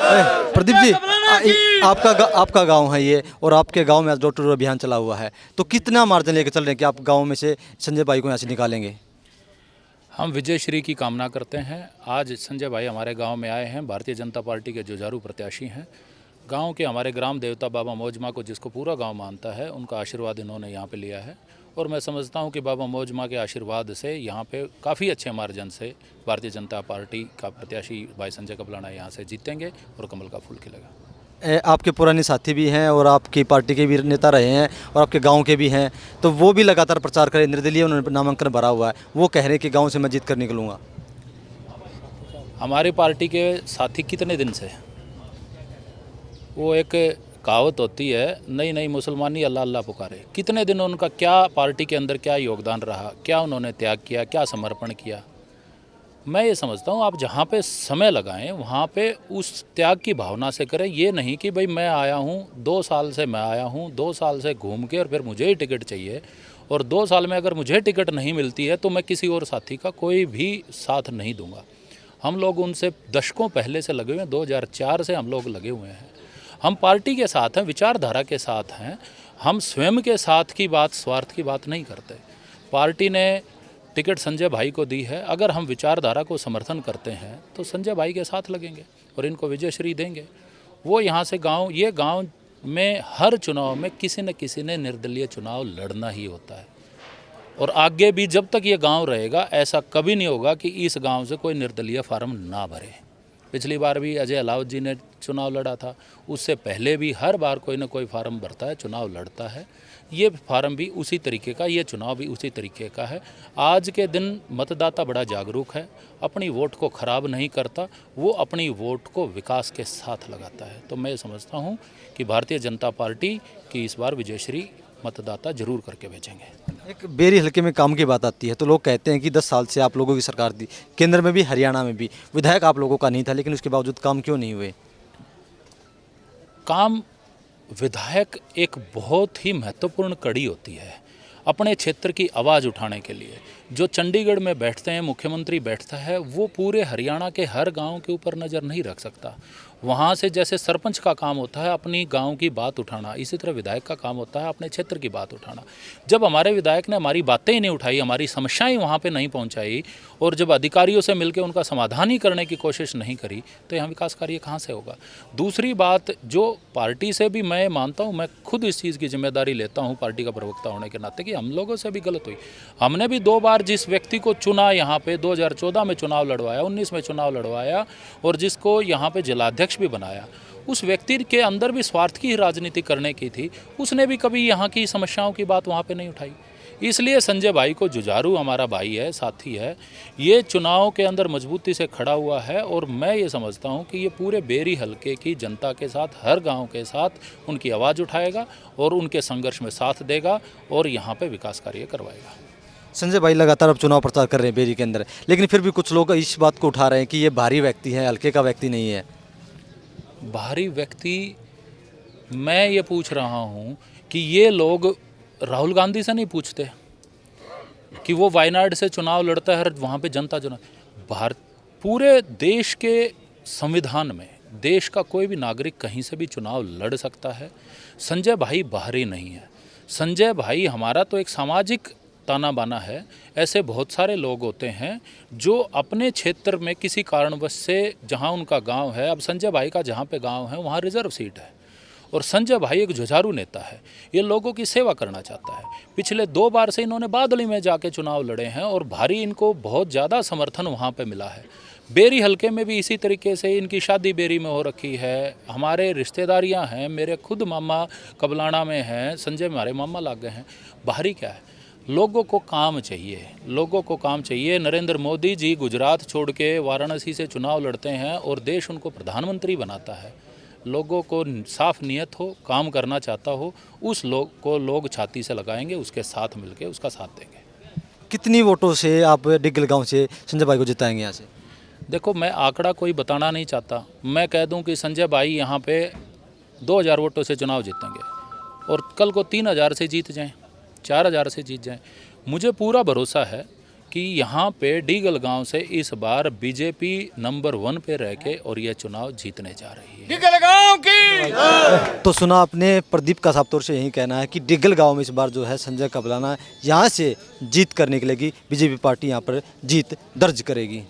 प्रदीप जी, आपका गांव है ये, और आपके गांव में आज डोर टू डोर अभियान चला हुआ है, तो कितना मार्जिन लेकर चल रहे हैं कि आप गांव में से संजय भाई को यहाँ से निकालेंगे? हम विजय श्री की कामना करते हैं। आज संजय भाई हमारे गांव में आए हैं, भारतीय जनता पार्टी के जुझारू प्रत्याशी हैं। गांव के हमारे ग्राम देवता बाबा मौजमा को, जिसको पूरा गांव मानता है, उनका आशीर्वाद इन्होंने यहां पे लिया है। और मैं समझता हूं कि बाबा मौजमा के आशीर्वाद से यहां पे काफ़ी अच्छे मार्जिन से भारतीय जनता पार्टी का प्रत्याशी भाई संजय कबलाना यहां से जीतेंगे और कमल का फूल खिलेगा। आपके पुराने साथी भी हैं और आपकी पार्टी के भी नेता रहे हैं और आपके गांव के भी हैं, तो वो भी लगातार प्रचार करें, निर्दलीय उन्होंने नामांकन भरा हुआ है, वो कह रहे हैं कि गांव से मैं जीत कर निकलूंगा। हमारी पार्टी के साथी कितने दिन से, वो एक कहावत होती है, नई नई मुसलमानी अल्लाह अल्लाह पुकारे। कितने दिन उनका क्या पार्टी के अंदर क्या योगदान रहा, क्या उन्होंने त्याग किया, क्या समर्पण किया। मैं ये समझता हूँ आप जहाँ पे समय लगाएं वहाँ पे उस त्याग की भावना से करें। ये नहीं कि भाई मैं आया हूँ 2 साल से, मैं आया हूँ 2 साल से घूम के और फिर मुझे ही टिकट चाहिए, और 2 साल में अगर मुझे टिकट नहीं मिलती है तो मैं किसी और साथी का कोई भी साथ नहीं दूंगा। हम लोग उनसे दशकों पहले से लगे हुए हैं, 2004 से हम लोग लगे हुए हैं। हम पार्टी के साथ हैं, विचारधारा के साथ हैं। हम स्वयं के साथ की बात, स्वार्थ की बात नहीं करते। पार्टी ने टिकट संजय भाई को दी है, अगर हम विचारधारा को समर्थन करते हैं तो संजय भाई के साथ लगेंगे और इनको विजय श्री देंगे। वो यहाँ से ये गांव में हर चुनाव में किसी न किसी ने निर्दलीय चुनाव लड़ना ही होता है, और आगे भी जब तक ये गांव रहेगा ऐसा कभी नहीं होगा कि इस गांव से कोई निर्दलीय फार्म ना भरे। पिछली बार भी अजय अलाउद जी ने चुनाव लड़ा था, उससे पहले भी हर बार कोई ना कोई फार्म भरता है, चुनाव लड़ता है। ये फार्म भी उसी तरीके का, ये चुनाव भी उसी तरीके का है। आज के दिन मतदाता बड़ा जागरूक है, अपनी वोट को ख़राब नहीं करता, वो अपनी वोट को विकास के साथ लगाता है। तो मैं समझता हूँ कि भारतीय जनता पार्टी की इस बार विजयश्री मतदाता जरूर करके भेजेंगे। एक बेरी हल्के में काम की बात आती है तो लोग कहते हैं कि 10 साल से आप लोगों की सरकार थी, केंद्र में भी हरियाणा में भी, विधायक आप लोगों का नहीं था, लेकिन उसके बावजूद काम क्यों नहीं हुए? काम, विधायक एक बहुत ही महत्वपूर्ण कड़ी होती है अपने क्षेत्र की आवाज़ उठाने के लिए। जो चंडीगढ़ में बैठते हैं, मुख्यमंत्री बैठता है, वो पूरे हरियाणा के हर गांव के ऊपर नज़र नहीं रख सकता। वहाँ से जैसे सरपंच का काम होता है अपनी गांव की बात उठाना, इसी तरह विधायक का काम होता है अपने क्षेत्र की बात उठाना। जब हमारे विधायक ने हमारी बातें ही नहीं उठाई, हमारी समस्याएं वहाँ पे नहीं पहुँचाई, और जब अधिकारियों से मिलकर उनका समाधान ही करने की कोशिश नहीं करी, तो यहाँ विकास कार्य कहाँ से होगा। दूसरी बात, जो पार्टी से भी मैं मानता हूँ, मैं खुद इस चीज़ की जिम्मेदारी लेता हूँ पार्टी का प्रवक्ता होने के नाते, कि हम लोगों से भी गलत हुई। हमने भी 2 बार जिस व्यक्ति को चुना, यहाँ पे 2014 में चुनाव लड़वाया, 19 में चुनाव लड़वाया, और जिसको यहाँ पे जिलाध्यक्ष भी बनाया, उस व्यक्ति के अंदर भी स्वार्थ की राजनीति करने की थी। उसने भी कभी यहाँ की समस्याओं की बात वहाँ पे नहीं उठाई। इसलिए संजय भाई को, जुझारू हमारा भाई है, साथी है, ये चुनाव के अंदर मजबूती से खड़ा हुआ है। और मैं ये समझता हूँ कि ये पूरे बेरी हलके की जनता के साथ, हर गांव के साथ उनकी आवाज़ उठाएगा और उनके संघर्ष में साथ देगा और यहाँ पे विकास कार्य करवाएगा। संजय भाई लगातार अब चुनाव प्रचार कर रहे हैं बेरी के अंदर, लेकिन फिर भी कुछ लोग इस बात को उठा रहे हैं कि ये भारी व्यक्ति है, हल्के का व्यक्ति नहीं है। भारी व्यक्ति, मैं ये पूछ रहा हूँ कि ये लोग राहुल गांधी से नहीं पूछते कि वो वायनाड से चुनाव लड़ता है, वहाँ पे जनता चुनाव। पूरे देश के संविधान में देश का कोई भी नागरिक कहीं से भी चुनाव लड़ सकता है। संजय भाई बाहरी नहीं है। संजय भाई हमारा तो एक सामाजिक ताना बाना है। ऐसे बहुत सारे लोग होते हैं जो अपने क्षेत्र में किसी कारणवश से, जहाँ उनका गांव है, अब संजय भाई का जहाँ पे गांव है वहाँ रिजर्व सीट है, और संजय भाई एक जुझारू नेता है, ये लोगों की सेवा करना चाहता है। पिछले 2 बार से इन्होंने बादली में जाके चुनाव लड़े हैं और भारी इनको बहुत ज़्यादा समर्थन वहाँ पे मिला है। बेरी हलके में भी इसी तरीके से इनकी शादी बेरी में हो रखी है। हमारे रिश्तेदारियाँ हैं, मेरे खुद मामा कबलाना में हैं, संजय हमारे मामा लग गए हैं। बाहरी क्या है, लोगों को काम चाहिए, लोगों को काम चाहिए। नरेंद्र मोदी जी गुजरात छोड़ के वाराणसी से चुनाव लड़ते हैं और देश उनको प्रधानमंत्री बनाता है। लोगों को साफ नियत हो, काम करना चाहता हो, उस लोग को लोग छाती से लगाएंगे, उसके साथ मिलके उसका साथ देंगे। कितनी वोटों से आप डिग्गल गांव से संजय भाई को जिताएंगे यहाँ से? देखो, मैं आंकड़ा कोई बताना नहीं चाहता। मैं कह दूं कि संजय भाई यहाँ पे 2000 वोटों से चुनाव जीतेंगे और कल को 3000 से जीत जाएं, 4000 से जीत जाएं। मुझे पूरा भरोसा है कि कि यहाँ पे डीगल गांव से इस बार बीजेपी नंबर 1 पे रह के और ये चुनाव जीतने जा रही है। डिगल गांव की तो सुना आपने, प्रदीप का साफ तौर से यही कहना है कि डिगल गांव में इस बार जो है संजय कबलाना यहाँ से जीत कर निकलेगी, बीजेपी पार्टी यहाँ पर जीत दर्ज करेगी।